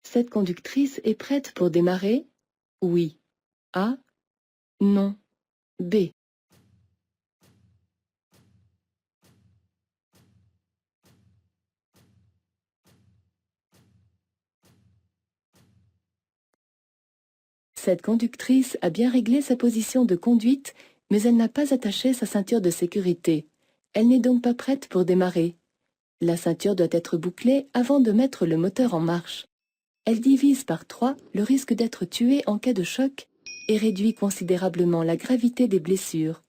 Cette conductrice est prête pour démarrer? Oui. A. Non. B. Cette conductrice a bien réglé sa position de conduite, mais elle n'a pas attaché sa ceinture de sécurité. Elle n'est donc pas prête pour démarrer. La ceinture doit être bouclée avant de mettre le moteur en marche. Elle divise par 3 le risque d'être tuée en cas de choc et réduit considérablement la gravité des blessures.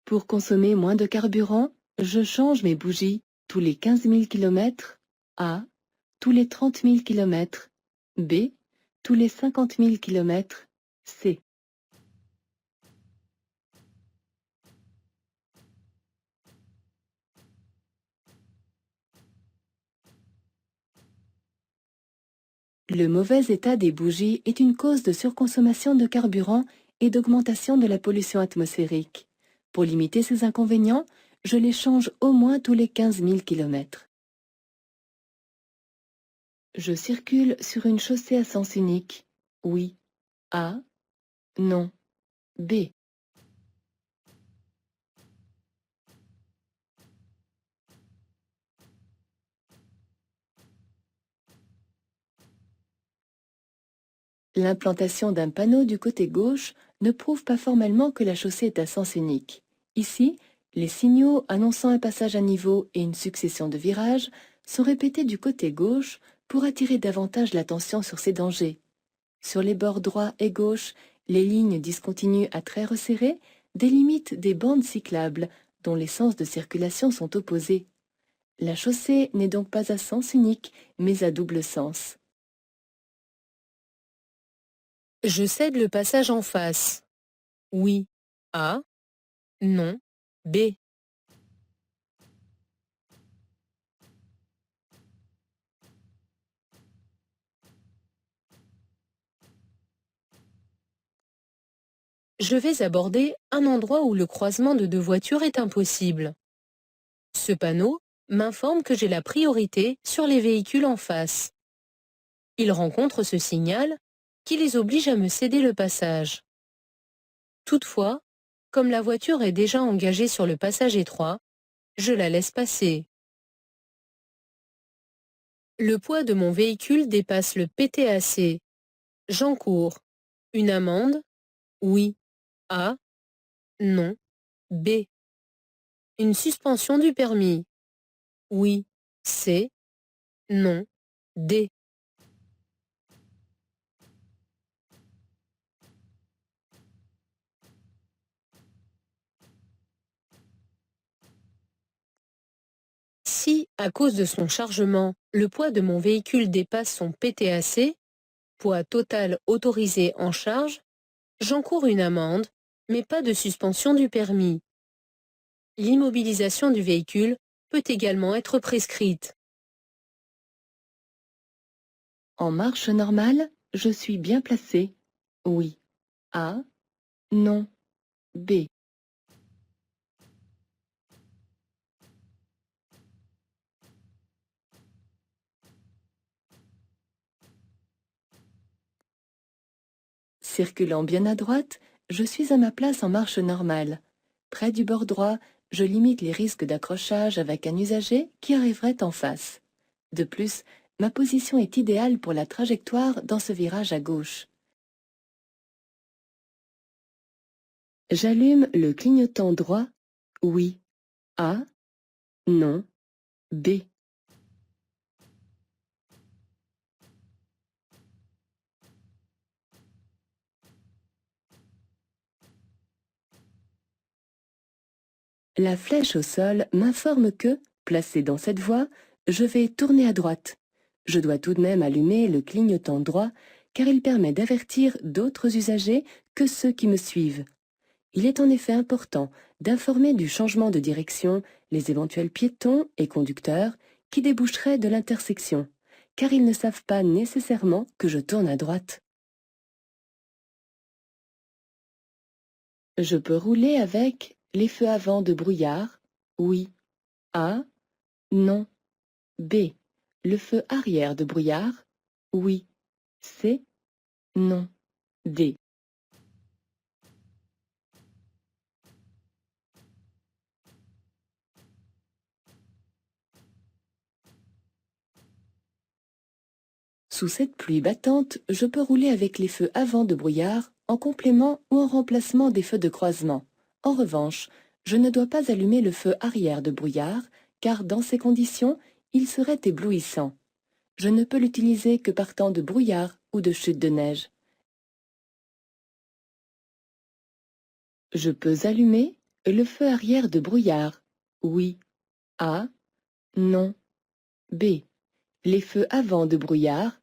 Pour consommer moins de carburant, je change mes bougies tous les 15 000 km, A, tous les 30 000 km, B, tous les 50 000 km, C. Le mauvais état des bougies est une cause de surconsommation de carburant et d'augmentation de la pollution atmosphérique. Pour limiter ces inconvénients, je les change au moins tous les 15 000 km. Je circule sur une chaussée à sens unique. Oui. A. Non. B. L'implantation d'un panneau du côté gauche ne prouve pas formellement que la chaussée est à sens unique. Ici, les signaux annonçant un passage à niveau et une succession de virages sont répétés du côté gauche pour attirer davantage l'attention sur ces dangers. Sur les bords droit et gauche, les lignes discontinues à traits resserrés délimitent des bandes cyclables dont les sens de circulation sont opposés. La chaussée n'est donc pas à sens unique, mais à double sens. Je cède le passage en face. Oui. A. Non. B. Je vais aborder un endroit où le croisement de deux voitures est impossible. Ce panneau m'informe que j'ai la priorité sur les véhicules en face. Il rencontre ce signal qui les oblige à me céder le passage. Toutefois, comme la voiture est déjà engagée sur le passage étroit, je la laisse passer. Le poids de mon véhicule dépasse le PTAC. J'encours une amende? Oui. A. Non. B. Une suspension du permis? Oui. C. Non. D. Si, à cause de son chargement, le poids de mon véhicule dépasse son PTAC, poids total autorisé en charge, j'encours une amende, mais pas de suspension du permis. L'immobilisation du véhicule peut également être prescrite. En marche normale, je suis bien placé. Oui. A. Non. B. Circulant bien à droite, je suis à ma place en marche normale. Près du bord droit, je limite les risques d'accrochage avec un usager qui arriverait en face. De plus, ma position est idéale pour la trajectoire dans ce virage à gauche. J'allume le clignotant droit. Oui. A. Non. B. La flèche au sol m'informe que, placé dans cette voie, je vais tourner à droite. Je dois tout de même allumer le clignotant droit car il permet d'avertir d'autres usagers que ceux qui me suivent. Il est en effet important d'informer du changement de direction les éventuels piétons et conducteurs qui déboucheraient de l'intersection, car ils ne savent pas nécessairement que je tourne à droite. Je peux rouler avec les feux avant de brouillard? Oui. A. Non. B. Le feu arrière de brouillard? Oui. C. Non. D. Sous cette pluie battante, je peux rouler avec les feux avant de brouillard, en complément ou en remplacement des feux de croisement. En revanche, je ne dois pas allumer le feu arrière de brouillard, car dans ces conditions, il serait éblouissant. Je ne peux l'utiliser que par temps de brouillard ou de chute de neige. Je peux allumer le feu arrière de brouillard? Oui. A. Non. B. Les feux avant de brouillard?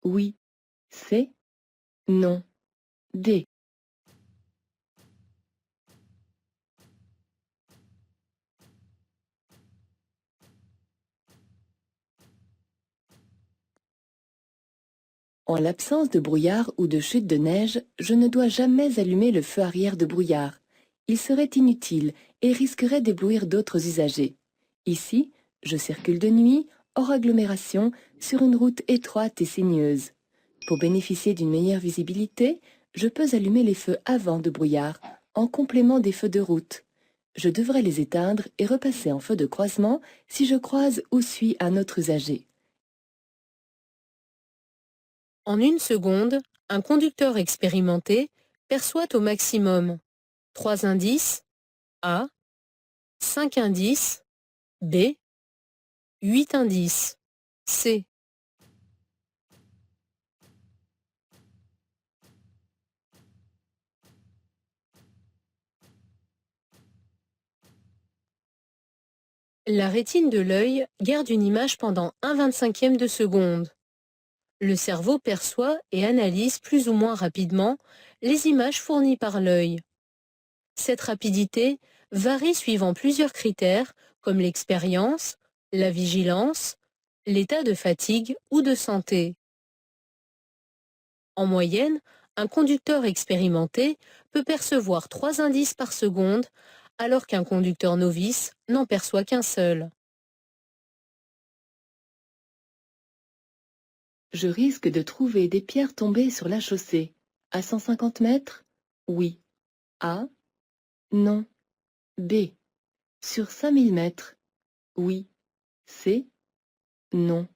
Oui. C. Non. D. En l'absence de brouillard ou de chute de neige, je ne dois jamais allumer le feu arrière de brouillard. Il serait inutile et risquerait d'éblouir d'autres usagers. Ici, je circule de nuit, hors agglomération, sur une route étroite et sinueuse. Pour bénéficier d'une meilleure visibilité, je peux allumer les feux avant de brouillard, en complément des feux de route. Je devrais les éteindre et repasser en feu de croisement si je croise ou suis un autre usager. En une seconde, un conducteur expérimenté perçoit au maximum 3 indices A, 5 indices B, 8 indices C. La rétine de l'œil garde une image pendant 1/25e de seconde. Le cerveau perçoit et analyse plus ou moins rapidement les images fournies par l'œil. Cette rapidité varie suivant plusieurs critères comme l'expérience, la vigilance, l'état de fatigue ou de santé. En moyenne, un conducteur expérimenté peut percevoir 3 indices par seconde, alors qu'un conducteur novice n'en perçoit qu'un seul. Je risque de trouver des pierres tombées sur la chaussée. À 150 mètres? Oui. A. Non. B. Sur 5000 mètres? Oui. C. Non.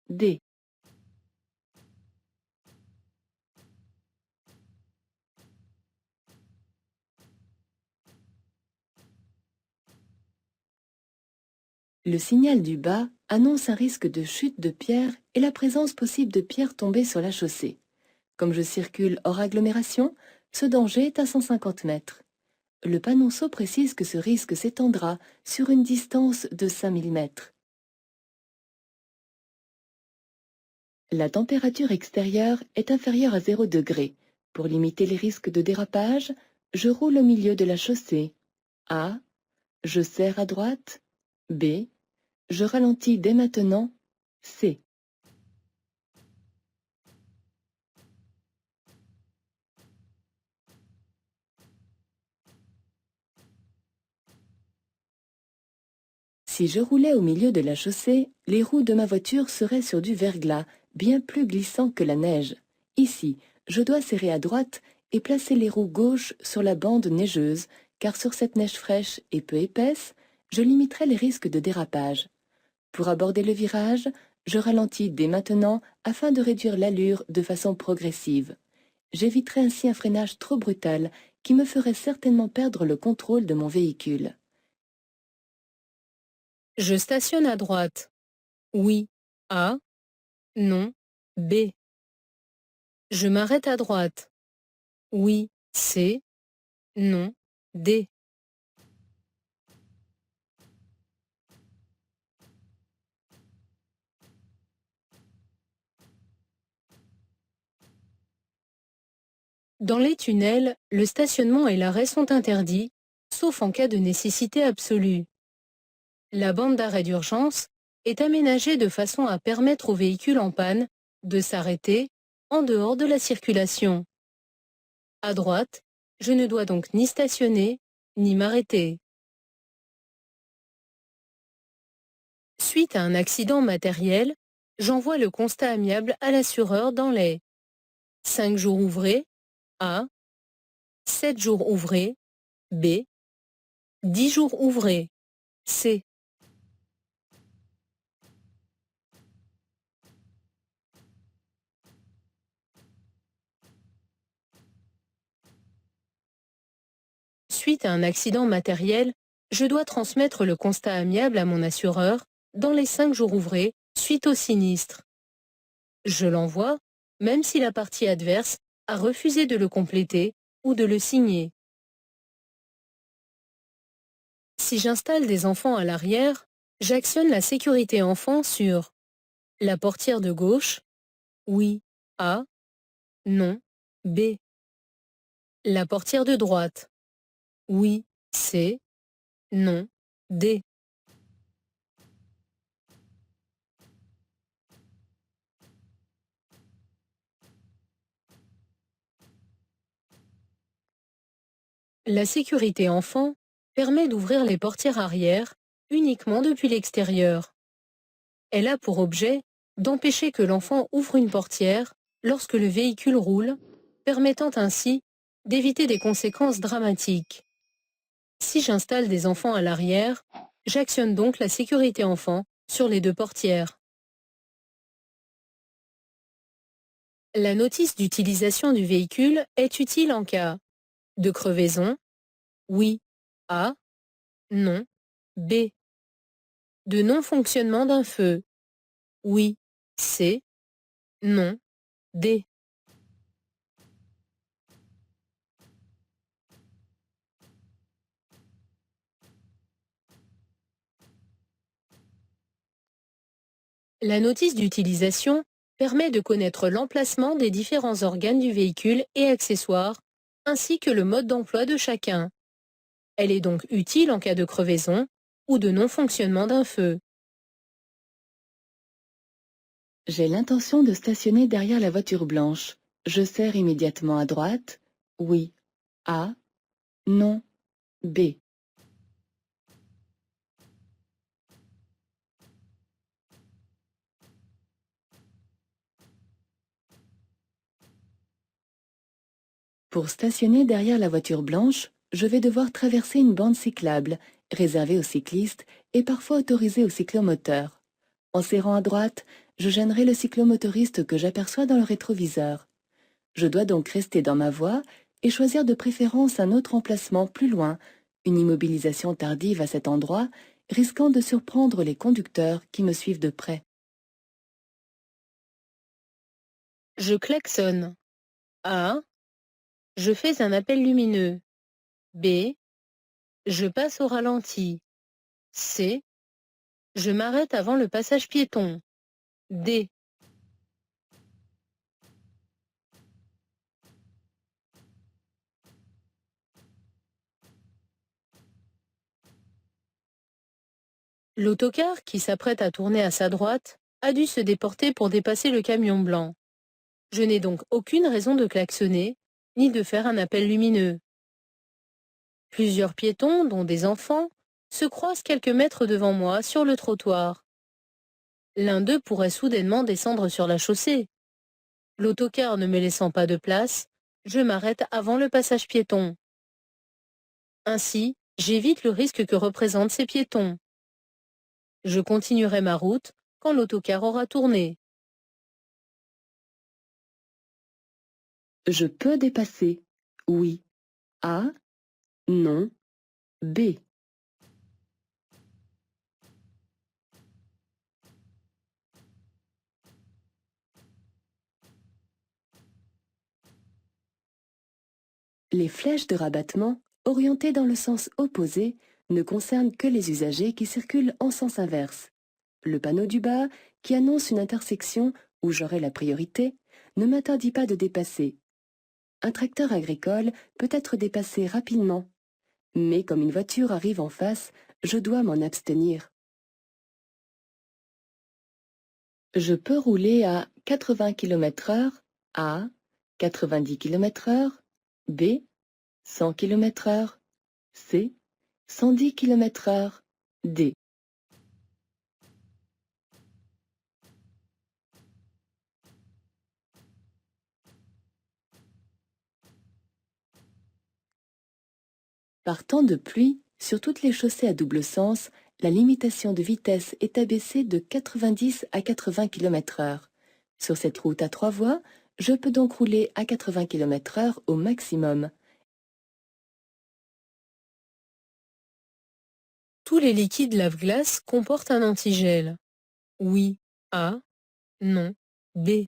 D. Le signal du bas annonce un risque de chute de pierres et la présence possible de pierres tombées sur la chaussée. Comme je circule hors agglomération, ce danger est à 150 mètres. Le panonceau précise que ce risque s'étendra sur une distance de 5000 mètres. La température extérieure est inférieure à 0 degré. Pour limiter les risques de dérapage, je roule au milieu de la chaussée. A. Je serre à droite. B. Je ralentis dès maintenant. C. Si je roulais au milieu de la chaussée, les roues de ma voiture seraient sur du verglas, bien plus glissant que la neige. Ici, je dois serrer à droite et placer les roues gauches sur la bande neigeuse, car sur cette neige fraîche et peu épaisse, je limiterai les risques de dérapage. Pour aborder le virage, je ralentis dès maintenant afin de réduire l'allure de façon progressive. J'éviterai ainsi un freinage trop brutal qui me ferait certainement perdre le contrôle de mon véhicule. Je stationne à droite. Oui. A. Non. B. Je m'arrête à droite. Oui. C. Non. D. Dans les tunnels, le stationnement et l'arrêt sont interdits, sauf en cas de nécessité absolue. La bande d'arrêt d'urgence est aménagée de façon à permettre aux véhicules en panne de s'arrêter en dehors de la circulation. À droite, je ne dois donc ni stationner, ni m'arrêter. Suite à un accident matériel, j'envoie le constat amiable à l'assureur dans les 5 jours ouvrés, A, 7 jours ouvrés, B, 10 jours ouvrés, C. Suite à un accident matériel, je dois transmettre le constat amiable à mon assureur dans les 5 jours ouvrés suite au sinistre. Je l'envoie, même si la partie adverse a refusé de le compléter ou de le signer. Si j'installe des enfants à l'arrière, j'actionne la sécurité enfant sur la portière de gauche, oui, A, non, B. La portière de droite, oui, C, non, D. La sécurité enfant permet d'ouvrir les portières arrière uniquement depuis l'extérieur. Elle a pour objet d'empêcher que l'enfant ouvre une portière lorsque le véhicule roule, permettant ainsi d'éviter des conséquences dramatiques. Si j'installe des enfants à l'arrière, j'actionne donc la sécurité enfant sur les deux portières. La notice d'utilisation du véhicule est utile en cas de crevaison, oui, A, non, B. De non-fonctionnement d'un feu, oui, C, non, D. La notice d'utilisation permet de connaître l'emplacement des différents organes du véhicule et accessoires, ainsi que le mode d'emploi de chacun. Elle est donc utile en cas de crevaison ou de non-fonctionnement d'un feu. J'ai l'intention de stationner derrière la voiture blanche. Je serre immédiatement à droite. Oui. A. Non. B. Pour stationner derrière la voiture blanche, je vais devoir traverser une bande cyclable, réservée aux cyclistes et parfois autorisée aux cyclomoteurs. En serrant à droite, je gênerai le cyclomotoriste que j'aperçois dans le rétroviseur. Je dois donc rester dans ma voie et choisir de préférence un autre emplacement plus loin, une immobilisation tardive à cet endroit, risquant de surprendre les conducteurs qui me suivent de près. Je klaxonne. A. Je fais un appel lumineux. B. Je passe au ralenti. C. Je m'arrête avant le passage piéton. D. L'autocar qui s'apprête à tourner à sa droite a dû se déporter pour dépasser le camion blanc. Je n'ai donc aucune raison de klaxonner, ni de faire un appel lumineux. Plusieurs piétons, dont des enfants, se croisent quelques mètres devant moi sur le trottoir. L'un d'eux pourrait soudainement descendre sur la chaussée. L'autocar ne me laissant pas de place, je m'arrête avant le passage piéton. Ainsi, j'évite le risque que représentent ces piétons. Je continuerai ma route quand l'autocar aura tourné. Je peux dépasser. Oui. A. Non. B. Les flèches de rabattement, orientées dans le sens opposé, ne concernent que les usagers qui circulent en sens inverse. Le panneau du bas, qui annonce une intersection où j'aurai la priorité, ne m'interdit pas de dépasser. Un tracteur agricole peut être dépassé rapidement, mais comme une voiture arrive en face, je dois m'en abstenir. Je peux rouler à 80 km/h, A, 90 km/h, B, 100 km/h, C, 110 km/h, D. Par temps de pluie, sur toutes les chaussées à double sens, la limitation de vitesse est abaissée de 90 à 80 km/h. Sur cette route à 3 voies, je peux donc rouler à 80 km/h au maximum. Tous les liquides lave-glace comportent un antigel. Oui, A. Non, B.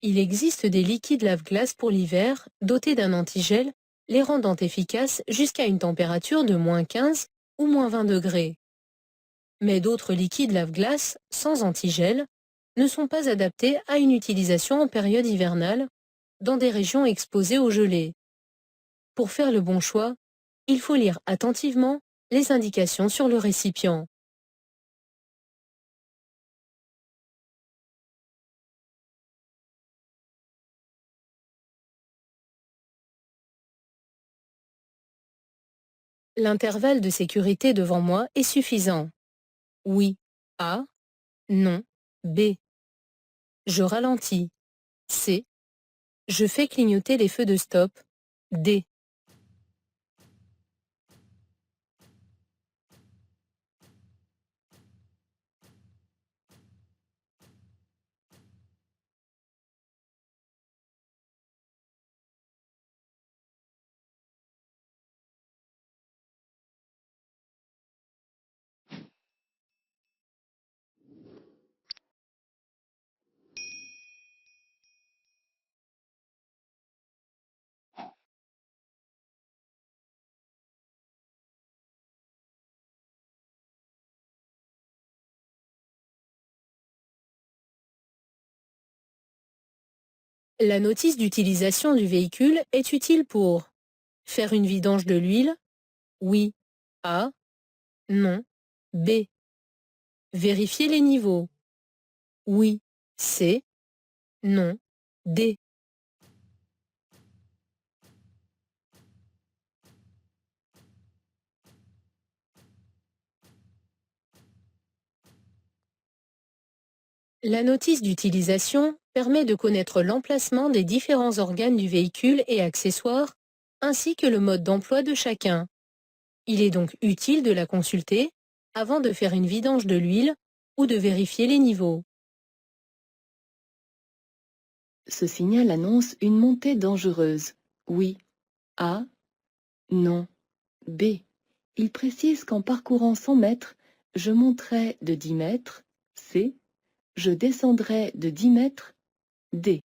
Il existe des liquides lave-glace pour l'hiver dotés d'un antigel, les rendant efficaces jusqu'à une température de -15 ou -20 degrés. Mais d'autres liquides lave-glace, sans antigel, ne sont pas adaptés à une utilisation en période hivernale, dans des régions exposées aux gelées. Pour faire le bon choix, il faut lire attentivement les indications sur le récipient. L'intervalle de sécurité devant moi est suffisant. Oui, A. Non, B. Je ralentis. C. Je fais clignoter les feux de stop. D. La notice d'utilisation du véhicule est utile pour faire une vidange de l'huile. Oui. A. Non. B. Vérifier les niveaux. Oui. C. Non. D. La notice d'utilisation permet de connaître l'emplacement des différents organes du véhicule et accessoires, ainsi que le mode d'emploi de chacun. Il est donc utile de la consulter avant de faire une vidange de l'huile ou de vérifier les niveaux. Ce signal annonce une montée dangereuse. Oui. A. Non. B. Il précise qu'en parcourant 100 mètres, je monterai de 10 mètres. C. Je descendrai de 10 mètres. D.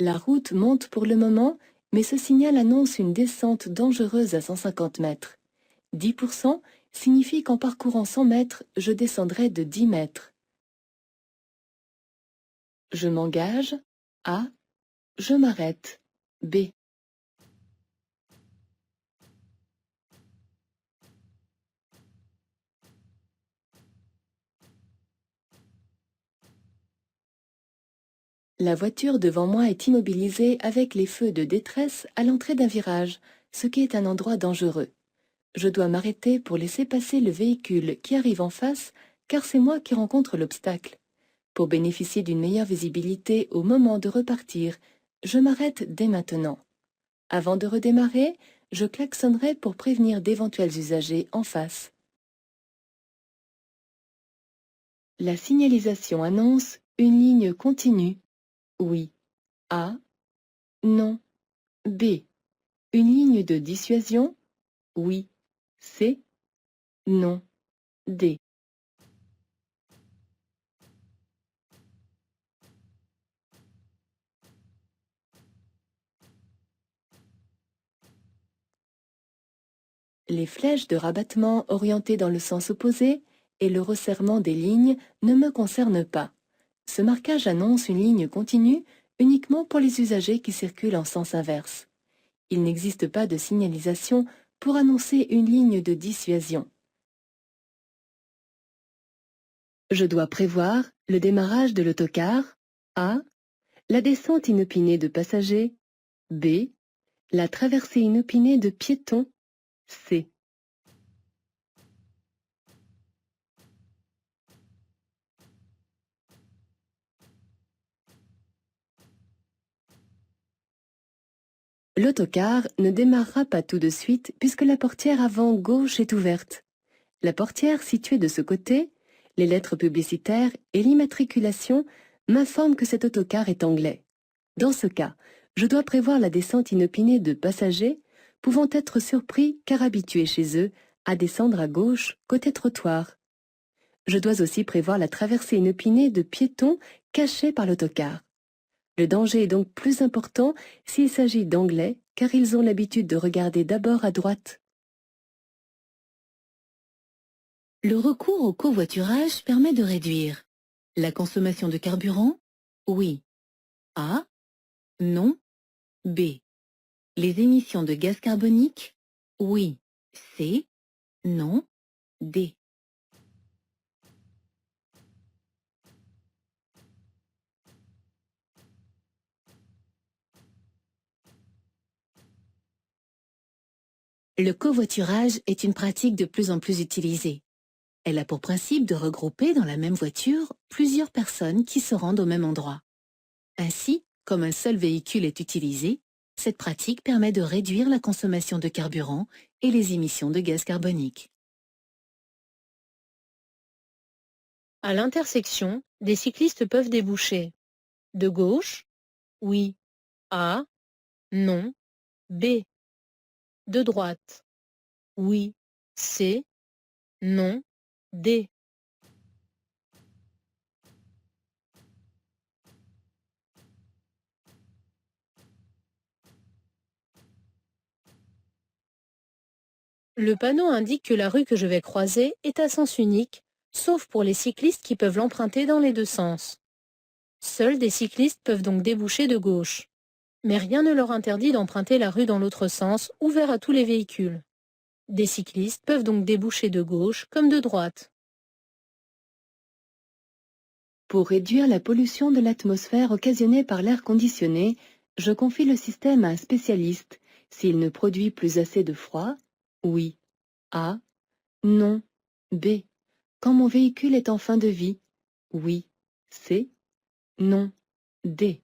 La route monte pour le moment, mais ce signal annonce une descente dangereuse à 150 mètres. 10% signifie qu'en parcourant 100 mètres, je descendrai de 10 mètres. Je m'engage. A. Je m'arrête. B. La voiture devant moi est immobilisée avec les feux de détresse à l'entrée d'un virage, ce qui est un endroit dangereux. Je dois m'arrêter pour laisser passer le véhicule qui arrive en face, car c'est moi qui rencontre l'obstacle. Pour bénéficier d'une meilleure visibilité au moment de repartir, je m'arrête dès maintenant. Avant de redémarrer, je klaxonnerai pour prévenir d'éventuels usagers en face. La signalisation annonce une ligne continue. Oui. A. Non. B. Une ligne de dissuasion. Oui. C. Non. D. Les flèches de rabattement orientées dans le sens opposé et le resserrement des lignes ne me concernent pas. Ce marquage annonce une ligne continue uniquement pour les usagers qui circulent en sens inverse. Il n'existe pas de signalisation pour annoncer une ligne de dissuasion. Je dois prévoir le démarrage de l'autocar. A. la descente inopinée de passagers, B. La traversée inopinée de piétons, C. L'autocar ne démarrera pas tout de suite puisque la portière avant gauche est ouverte. La portière située de ce côté, les lettres publicitaires et l'immatriculation m'informent que cet autocar est anglais. Dans ce cas, je dois prévoir la descente inopinée de passagers pouvant être surpris car habitués chez eux à descendre à gauche côté trottoir. Je dois aussi prévoir la traversée inopinée de piétons cachés par l'autocar. Le danger est donc plus important s'il s'agit d'anglais car ils ont l'habitude de regarder d'abord à droite. Le recours au covoiturage permet de réduire la consommation de carburant, oui. A. Non. B. Les émissions de gaz carbonique, oui. C. Non. D. Le covoiturage est une pratique de plus en plus utilisée. Elle a pour principe de regrouper dans la même voiture plusieurs personnes qui se rendent au même endroit. Ainsi, comme un seul véhicule est utilisé, cette pratique permet de réduire la consommation de carburant et les émissions de gaz carbonique. À l'intersection, des cyclistes peuvent déboucher. De gauche, oui. A. Non. B. De droite, oui. C. Non. D. Le panneau indique que la rue que je vais croiser est à sens unique, sauf pour les cyclistes qui peuvent l'emprunter dans les deux sens. Seuls des cyclistes peuvent donc déboucher de gauche. Mais rien ne leur interdit d'emprunter la rue dans l'autre sens, ouvert à tous les véhicules. Des cyclistes peuvent donc déboucher de gauche comme de droite. Pour réduire la pollution de l'atmosphère occasionnée par l'air conditionné, je confie le système à un spécialiste. S'il ne produit plus assez de froid, oui. A. Non. B. Quand mon véhicule est en fin de vie, oui. C. Non. D.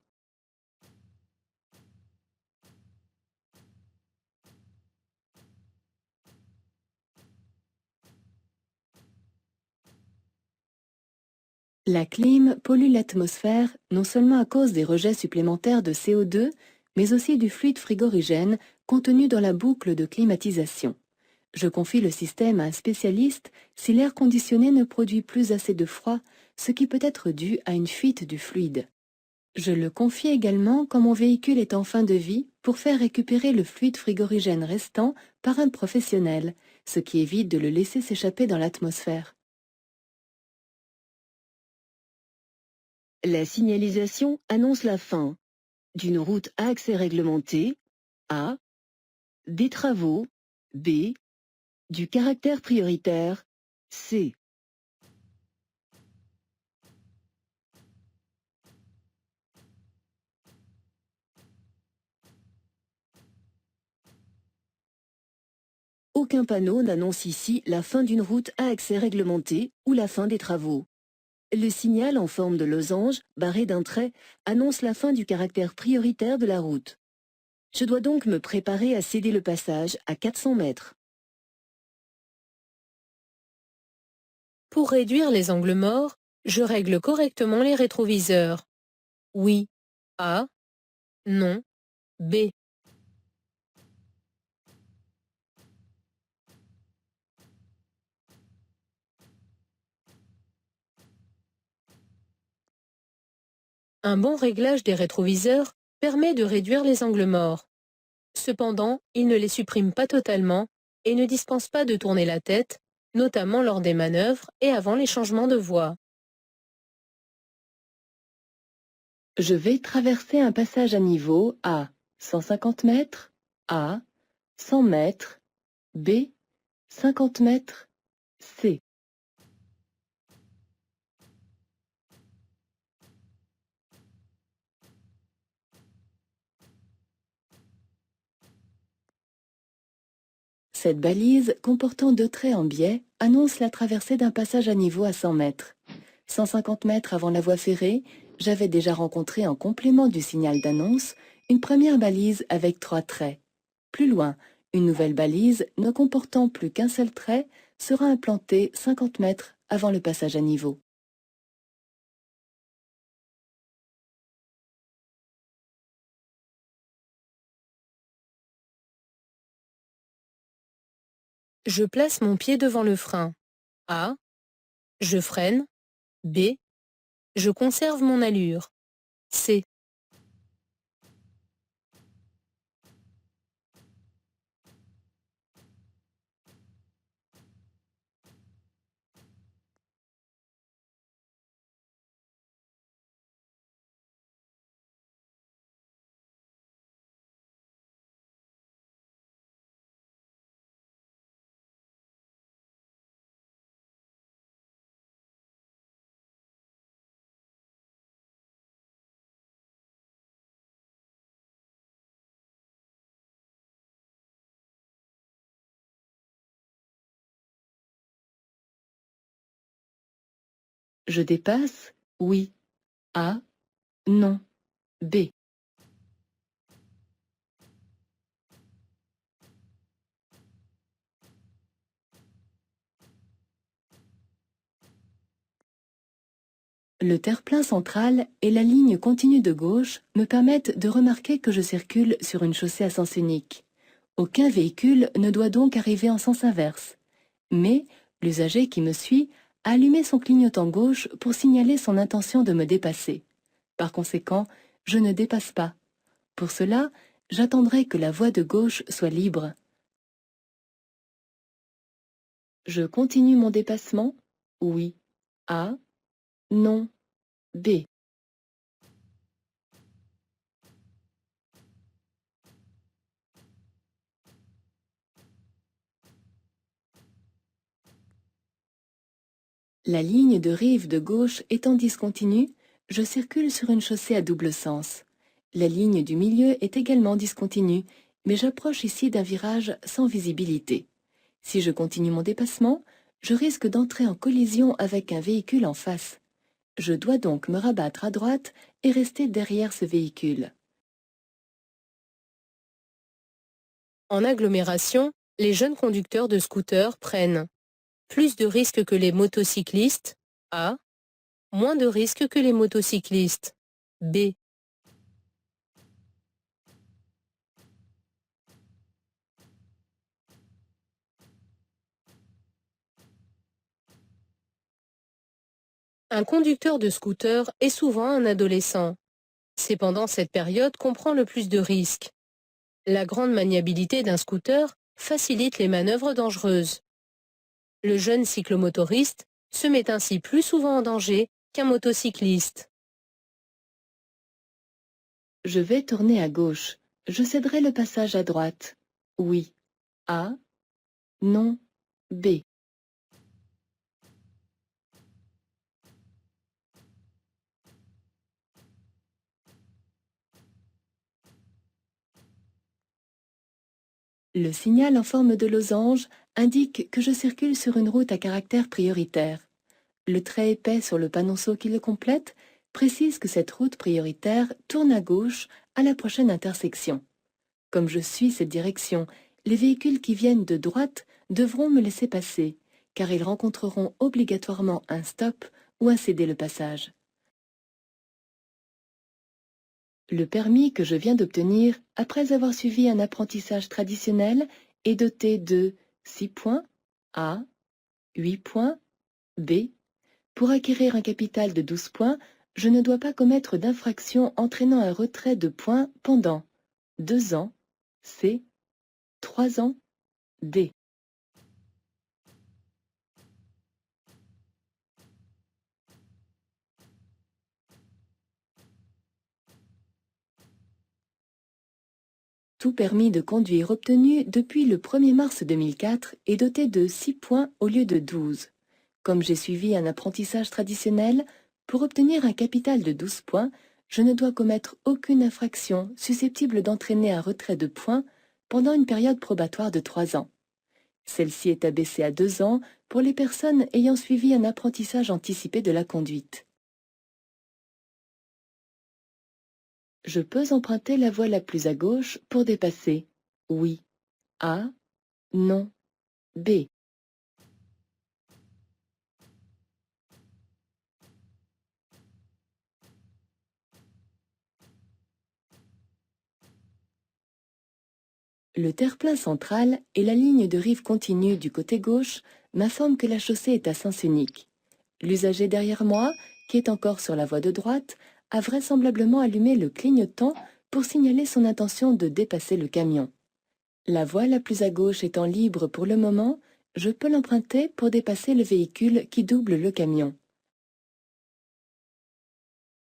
La clim pollue l'atmosphère non seulement à cause des rejets supplémentaires de CO2, mais aussi du fluide frigorigène contenu dans la boucle de climatisation. Je confie le système à un spécialiste si l'air conditionné ne produit plus assez de froid, ce qui peut être dû à une fuite du fluide. Je le confie également quand mon véhicule est en fin de vie pour faire récupérer le fluide frigorigène restant par un professionnel, ce qui évite de le laisser s'échapper dans l'atmosphère. La signalisation annonce la fin d'une route à accès réglementé, A, des travaux, B, du caractère prioritaire, C. Aucun panneau n'annonce ici la fin d'une route à accès réglementé ou la fin des travaux. Le signal en forme de losange, barré d'un trait, annonce la fin du caractère prioritaire de la route. Je dois donc me préparer à céder le passage à 400 mètres. Pour réduire les angles morts, je règle correctement les rétroviseurs. Oui. A. Non. B. Un bon réglage des rétroviseurs permet de réduire les angles morts. Cependant, il ne les supprime pas totalement et ne dispense pas de tourner la tête, notamment lors des manœuvres et avant les changements de voie. Je vais traverser un passage à niveau à 150 mètres, A, 100 mètres, B, 50 mètres, C. Cette balise, comportant 2 traits en biais, annonce la traversée d'un passage à niveau à 100 mètres. 150 mètres avant la voie ferrée, j'avais déjà rencontré en complément du signal d'annonce une première balise avec 3 traits. Plus loin, une nouvelle balise, ne comportant plus qu'un seul trait, sera implantée 50 mètres avant le passage à niveau. Je place mon pied devant le frein. A. Je freine. B. Je conserve mon allure. C. Je dépasse? Oui. A. Non. B. Le terre-plein central et la ligne continue de gauche me permettent de remarquer que je circule sur une chaussée à sens unique. Aucun véhicule ne doit donc arriver en sens inverse. Mais l'usager qui me suit a allumé son clignotant gauche pour signaler son intention de me dépasser. Par conséquent, je ne dépasse pas. Pour cela, j'attendrai que la voie de gauche soit libre. Je continue mon dépassement? Oui. A. Non. B. La ligne de rive de gauche étant discontinue, je circule sur une chaussée à double sens. La ligne du milieu est également discontinue, mais j'approche ici d'un virage sans visibilité. Si je continue mon dépassement, je risque d'entrer en collision avec un véhicule en face. Je dois donc me rabattre à droite et rester derrière ce véhicule. En agglomération, les jeunes conducteurs de scooters prennent plus de risques que les motocyclistes. A. Moins de risques que les motocyclistes. B. Un conducteur de scooter est souvent un adolescent. C'est pendant cette période qu'on prend le plus de risques. La grande maniabilité d'un scooter facilite les manœuvres dangereuses. Le jeune cyclomotoriste se met ainsi plus souvent en danger qu'un motocycliste. Je vais tourner à gauche. Je céderai le passage à droite. Oui. A. Non. B. Le signal en forme de losange indique que je circule sur une route à caractère prioritaire. Le trait épais sur le panonceau qui le complète précise que cette route prioritaire tourne à gauche à la prochaine intersection. Comme je suis cette direction, les véhicules qui viennent de droite devront me laisser passer, car ils rencontreront obligatoirement un stop ou un céder le passage. Le permis que je viens d'obtenir, après avoir suivi un apprentissage traditionnel, est doté de 6 points A, 8 points B. Pour acquérir un capital de 12 points, je ne dois pas commettre d'infraction entraînant un retrait de points pendant 2 ans C, 3 ans D. Tout permis de conduire obtenu depuis le 1er mars 2004 est doté de 6 points au lieu de 12. Comme j'ai suivi un apprentissage traditionnel, pour obtenir un capital de 12 points, je ne dois commettre aucune infraction susceptible d'entraîner un retrait de points pendant une période probatoire de 3 ans. Celle-ci est abaissée à 2 ans pour les personnes ayant suivi un apprentissage anticipé de la conduite. Je peux emprunter la voie la plus à gauche pour dépasser. Oui. A. Non. B. Le terre-plein central et la ligne de rive continue du côté gauche m'informent que la chaussée est à sens unique. L'usager derrière moi, qui est encore sur la voie de droite, a vraisemblablement allumé le clignotant pour signaler son intention de dépasser le camion. La voie la plus à gauche étant libre pour le moment, je peux l'emprunter pour dépasser le véhicule qui double le camion.